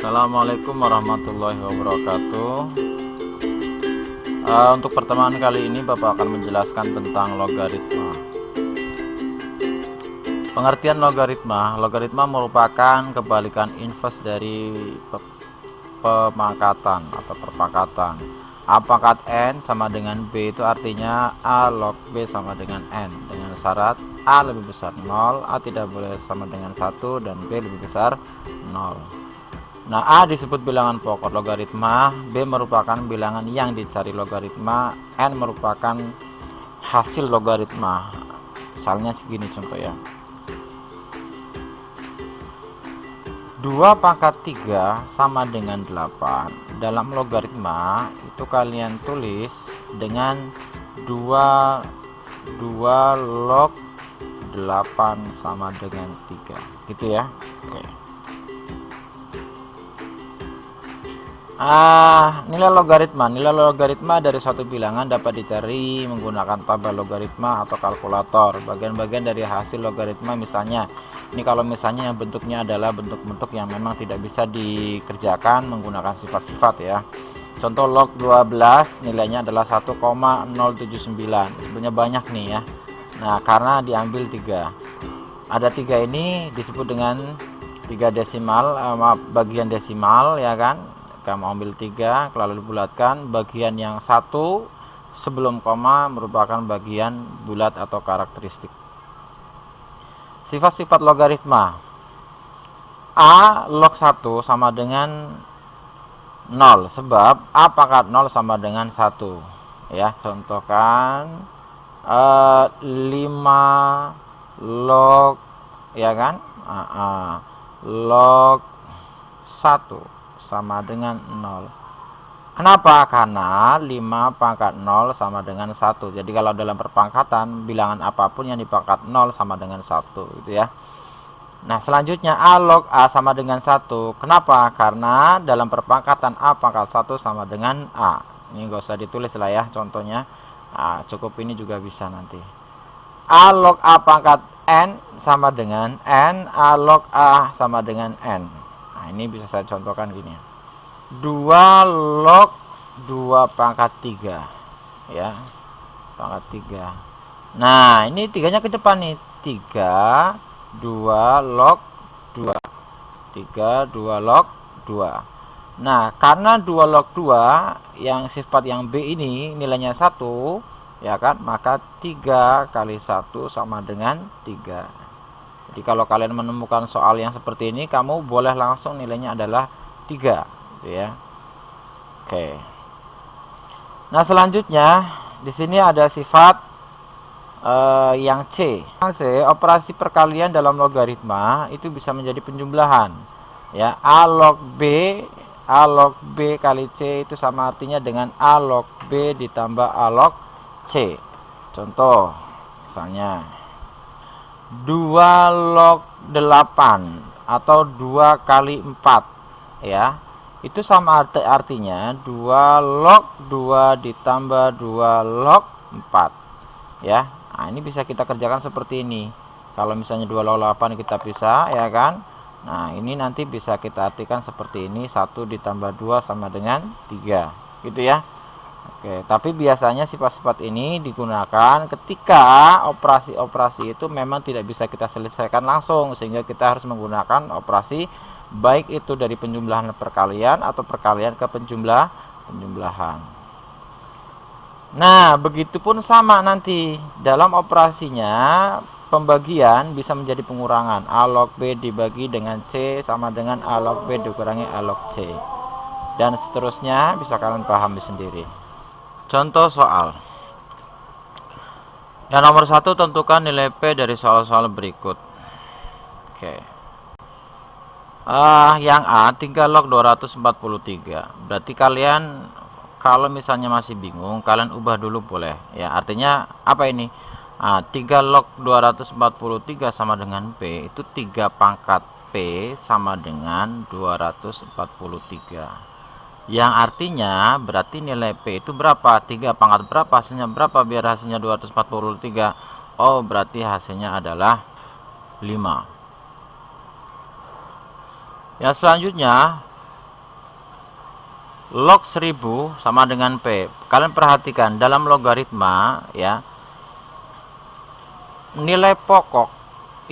Assalamualaikum warahmatullahi wabarakatuh. Untuk pertemuan kali ini Bapak akan menjelaskan tentang logaritma. Pengertian logaritma. Logaritma merupakan kebalikan inverse dari pemangkatan atau perpangkatan. A pangkat n sama dengan b itu artinya a log b sama dengan n, dengan syarat a lebih besar 0, a tidak boleh sama dengan 1, dan b lebih besar 0. Nah, A disebut bilangan pokok logaritma, B merupakan bilangan yang dicari logaritma, N merupakan hasil logaritma. Misalnya segini contoh ya. 2 pangkat 3 sama dengan 8. Dalam logaritma itu kalian tulis dengan 2 log 8 sama dengan 3. Gitu ya. Oke. Nilai logaritma dari suatu bilangan dapat dicari menggunakan tabel logaritma atau kalkulator. Bagian-bagian dari hasil logaritma, misalnya ini kalau misalnya bentuknya adalah bentuk-bentuk yang memang tidak bisa dikerjakan menggunakan sifat-sifat ya. Contoh log 12 nilainya adalah 1,079. Sebenarnya banyak nih ya. Nah, karena diambil 3. Ada 3 ini disebut dengan 3 desimal, bagian desimal ya kan. Kamu ambil 3 lalu dibulatkan, bagian yang 1 sebelum koma merupakan bagian bulat atau karakteristik. Sifat-sifat logaritma. A log 1 sama dengan 0 sebab a pangkat 0 sama dengan 1 ya. Contohkan 5 log ya kan, log 1 sama dengan 0. Kenapa? Karena 5 pangkat 0 sama dengan 1. Jadi kalau dalam perpangkatan, bilangan apapun yang dipangkat 0 sama dengan 1 gitu ya. Nah, selanjutnya a log a sama dengan 1. Kenapa? Karena dalam perpangkatan a pangkat 1 sama dengan a. Ini gak usah ditulis lah ya contohnya. Cukup ini juga bisa nanti. A log a pangkat n sama dengan n, a log a sama dengan n. Nah, ini bisa saya contohkan gini. 2 log 2 pangkat 3 ya. Pangkat 3. Nah, ini 3-nya ke depan nih. 3 2 log 2. 3 2 log 2. Nah, karena 2 log 2 yang sifat yang B ini nilainya 1 ya kan, maka 3 kali 1 sama dengan 3. Jadi kalau kalian menemukan soal yang seperti ini, kamu boleh langsung nilainya adalah 3 gitu ya. Oke. Nah, selanjutnya di sini ada sifat yang C. Operasi perkalian dalam logaritma itu bisa menjadi penjumlahan. Ya, A log B kali C itu sama artinya dengan A log B ditambah A log C. Contoh misalnya 2 log 8 atau 2 kali 4 ya, itu sama artinya 2 log 2 ditambah 2 log 4 ya. Nah, ini bisa kita kerjakan seperti ini. Kalau misalnya 2 log 8 kita pisah ya kan. Nah, ini nanti bisa kita artikan seperti ini, 1 ditambah 2 sama dengan 3 gitu ya. Oke, tapi biasanya sifat-sifat ini digunakan ketika operasi-operasi itu memang tidak bisa kita selesaikan langsung, sehingga kita harus menggunakan operasi baik itu dari penjumlahan perkalian atau perkalian ke penjumlahan. Nah, begitupun sama nanti dalam operasinya pembagian bisa menjadi pengurangan. A log B dibagi dengan C sama dengan A log B dikurangi A log C. Dan seterusnya bisa kalian pahami sendiri. Contoh soal. Yang nomor 1, tentukan nilai P dari soal-soal berikut. Oke. Yang A 3 log 243. Berarti kalian kalau misalnya masih bingung, kalian ubah dulu boleh. Ya, artinya apa ini? 3 log 243 sama dengan P itu 3 pangkat P sama dengan 243. Yang artinya berarti nilai P itu berapa? 3 pangkat berapa? Hasilnya berapa biar hasilnya 243? Oh, berarti hasilnya adalah 5. Yang selanjutnya log 1000 sama dengan P. Kalian perhatikan dalam logaritma ya, nilai pokok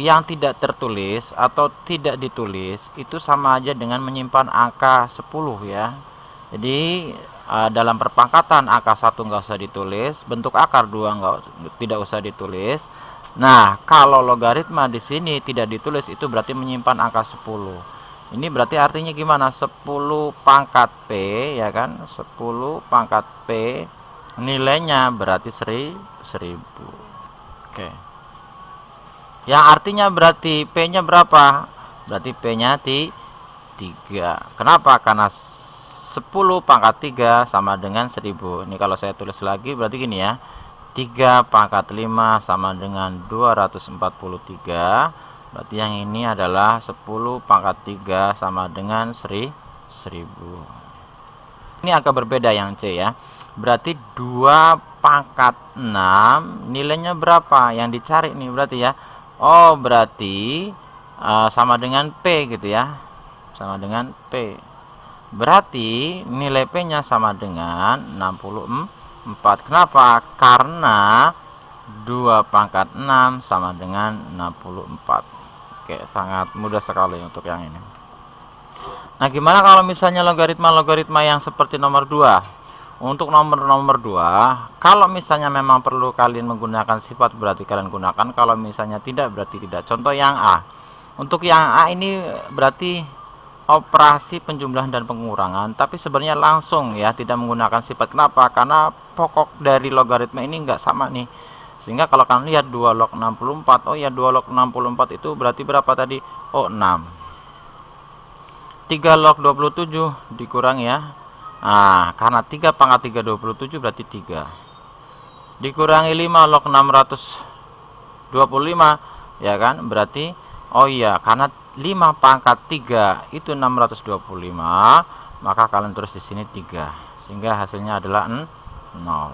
yang tidak tertulis atau tidak ditulis itu sama aja dengan menyimpan angka 10 ya. Jadi dalam perpangkatan angka 1 nggak usah ditulis, bentuk akar 2 tidak usah ditulis. Nah, kalau logaritma di sini tidak ditulis itu berarti menyimpan angka 10. Ini berarti artinya gimana? 10 pangkat P ya kan? 10 pangkat P nilainya berarti 1000. Oke. Yang artinya berarti P-nya berapa? Berarti P-nya 3. Kenapa? Karena 10 pangkat 3 sama dengan 1000. Ini kalau saya tulis lagi berarti gini ya. 3 pangkat 5 sama dengan 243. Berarti yang ini adalah 10 pangkat 3 sama dengan 1000. Ini agak berbeda yang C ya. Berarti 2 pangkat 6 nilainya berapa? Yang dicari nih berarti ya. Oh, berarti sama dengan P gitu ya. Sama dengan P. Berarti nilai P-nya sama dengan 64. Kenapa? Karena 2 pangkat 6 sama dengan 64. Oke, sangat mudah sekali untuk yang ini. Nah, gimana kalau misalnya logaritma-logaritma yang seperti nomor 2? Untuk nomor 2, kalau misalnya memang perlu kalian menggunakan sifat berarti kalian gunakan, kalau misalnya tidak berarti tidak. Contoh yang A. Untuk yang A ini berarti operasi penjumlahan dan pengurangan, tapi sebenarnya langsung ya, tidak menggunakan sifat. Kenapa? Karena pokok dari logaritma ini enggak sama nih. Sehingga kalau kalian lihat 2 log 64, oh ya 2 log 64 itu berarti berapa tadi? Oh 6. 3 log 27 dikurang ya. Nah, karena 3 pangkat 3 27 berarti 3. Dikurangi 5 log 625 ya kan? Berarti oh iya, karena 5 pangkat 3 itu 625, maka kalian tulis di sini 3. Sehingga hasilnya adalah 0.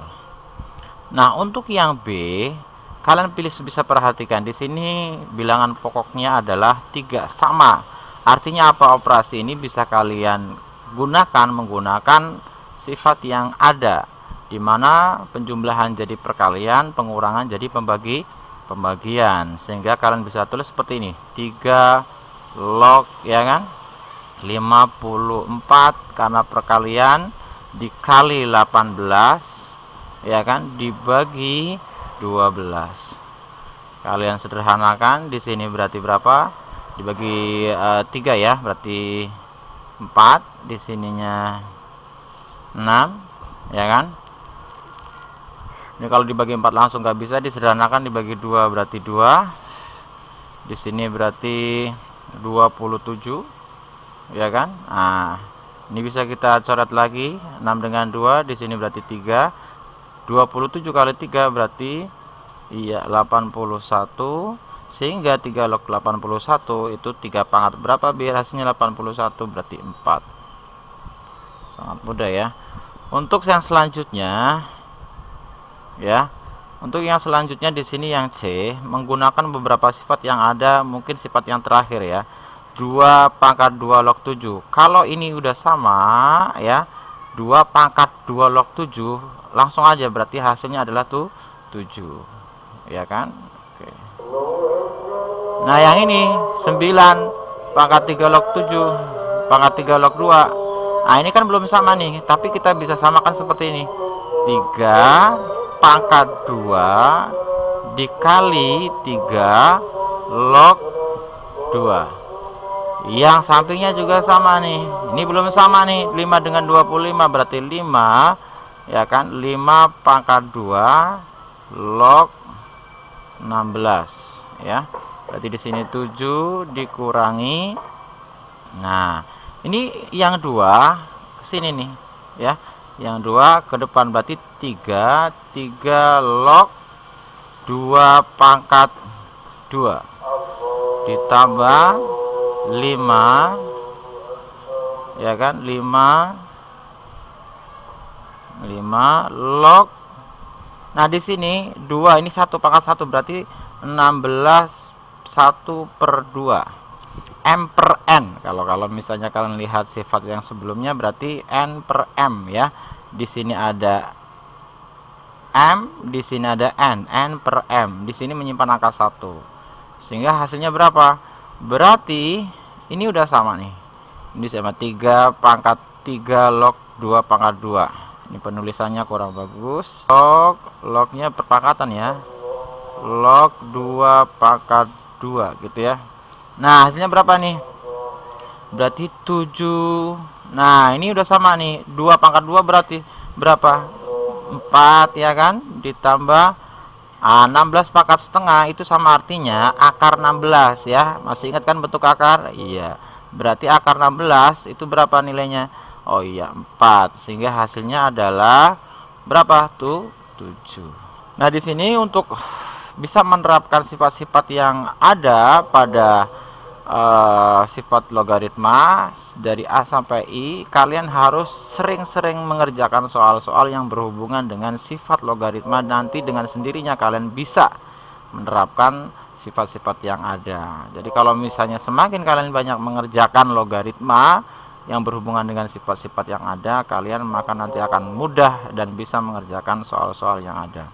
Nah, untuk yang B, kalian bisa perhatikan di sini bilangan pokoknya adalah 3 sama. Artinya apa? Operasi ini bisa kalian gunakan menggunakan sifat yang ada, di mana penjumlahan jadi perkalian, pengurangan jadi pembagian. Sehingga kalian bisa tulis seperti ini. 3 log ya kan? 54 karena perkalian dikali 18 ya kan, dibagi 12. Kalian sederhanakan di sini berarti berapa? Dibagi 3 ya, berarti 4. Di sininya 6 ya kan. Ini kalau dibagi 4 langsung nggak bisa, disederhanakan dibagi 2 berarti 2. Di sini berarti 27 ya kan. Nah, ini bisa kita coret lagi, 6 dengan 2 di sini berarti 3. 27 kali 3 berarti iya 81, sehingga 3 log 81 itu 3 pangkat berapa biar hasilnya 81? Berarti 4. Sangat mudah ya. Untuk yang selanjutnya ya, untuk yang selanjutnya di sini yang C menggunakan beberapa sifat yang ada, mungkin sifat yang terakhir ya. 2 pangkat 2 log 7. Kalau ini udah sama ya, 2 pangkat 2 log 7 langsung aja berarti hasilnya adalah 7 ya kan. Oke. Nah, yang ini 9 pangkat 3 log 7 pangkat 3 log 2. Nah, ini kan belum sama nih, tapi kita bisa samakan seperti ini. 3 pangkat 2 dikali 3 log 2. Yang sampingnya juga sama nih. Ini belum sama nih. 5 dengan 25 berarti 5 ya kan. 5 pangkat 2 log 16 ya. Berarti di sini 7 dikurangi. Nah, ini yang 2 ke sini nih ya. Yang 2 ke depan berarti 3 log 2 pangkat 2 ditambah 5 ya kan, 5 log. Nah, di sini 2 ini 1 pangkat 1 berarti 16 1/2. M per N. Kalau misalnya kalian lihat sifat yang sebelumnya berarti N per M ya. Di sini ada M, di sini ada N per M. Di sini menyimpan angka 1. Sehingga hasilnya berapa? Berarti ini udah sama nih. Ini sama 3 pangkat 3 log 2 pangkat 2. Ini penulisannya kurang bagus. Lognya perpangkatan ya. Log 2 pangkat 2 gitu ya. Nah, hasilnya berapa nih? Berarti 7. Nah, ini udah sama nih. 2 pangkat 2 berarti berapa? 4 ya kan? Ditambah 16 pangkat setengah itu sama artinya akar 16 ya. Masih ingat kan bentuk akar? Iya. Berarti akar 16 itu berapa nilainya? Oh iya, 4. Sehingga hasilnya adalah berapa? Tuh, 7. Nah, di sini untuk bisa menerapkan sifat-sifat yang ada pada sifat logaritma dari A sampai I, kalian harus sering-sering mengerjakan soal-soal yang berhubungan dengan sifat logaritma. Nanti dengan sendirinya kalian bisa menerapkan sifat-sifat yang ada. Jadi kalau misalnya semakin kalian banyak mengerjakan logaritma yang berhubungan dengan sifat-sifat yang ada, kalian maka nanti akan mudah dan bisa mengerjakan soal-soal yang ada.